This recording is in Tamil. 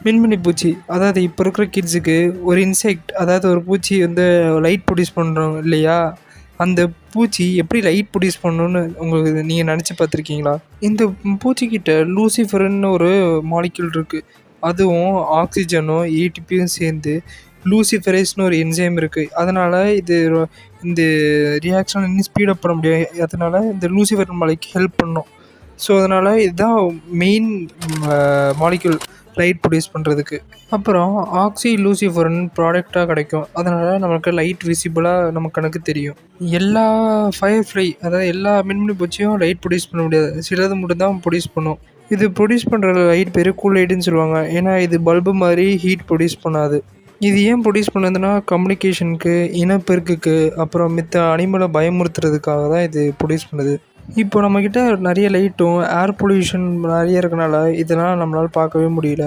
மின்மினி பூச்சி, அதாவது இப்போ இருக்கிற கிட்ஸுக்கு ஒரு இன்செக்ட், அதாவது ஒரு பூச்சி வந்து லைட் ப்ரொடியூஸ் பண்ணுறோம் இல்லையா? அந்த பூச்சி எப்படி லைட் ப்ரொடியூஸ் பண்ணணும்னு உங்களுக்கு நீங்கள் நினச்சி பார்த்துருக்கீங்களா? இந்த பூச்சிக்கிட்ட லூசிஃபர்ன்னு ஒரு மாலிக்யூல் இருக்குது. அதுவும் ஆக்சிஜனும் ஏடிபியும் சேர்ந்து லூசிஃபரேஸ்னு ஒரு என்சைம் இருக்குது. அதனால் இந்த ரியாக்ஷன் இன்னும் ஸ்பீடப் பண்ண முடியும். அதனால் இந்த லூசிஃபர் மாலிக்கு ஹெல்ப் பண்ணும். ஸோ அதனால் இதுதான் மெயின் மாலிக்யூல் லைட் ப்ரொடியூஸ் பண்ணுறதுக்கு. அப்புறம் ஆக்சி லூசிஃபர்னு ப்ராடக்டாக கிடைக்கும். அதனால் நமக்கு லைட் விசிபிளாக நம்ம கணக்கு தெரியும். எல்லா ஃபயர்ஃப்ளை, அதாவது எல்லா மின்மினி பூச்சியும் லைட் ப்ரொடியூஸ் பண்ண முடியாது. சிலது மட்டும்தான் ப்ரொடியூஸ் பண்ணும். இது ப்ரொடியூஸ் பண்ணுற லைட் பேர் கூல் லைட்டுன்னு சொல்லுவாங்க. ஏன்னா இது பல்பு மாதிரி ஹீட் ப்ரொடியூஸ் பண்ணாது. இது ஏன் ப்ரொடியூஸ் பண்ணுதுன்னா கம்யூனிகேஷனுக்கு, இனப்பெருக்குக்கு, அப்புறம் மித்த அனிமலை பயமுறுத்துறதுக்காக தான் இது ப்ரொடியூஸ் பண்ணுது. இப்போ நம்மக்கிட்ட நிறைய லைட்டும் ஏர் பொல்யூஷன் நிறைய இருக்கனால இதெல்லாம் நம்மளால் பார்க்கவே முடியல.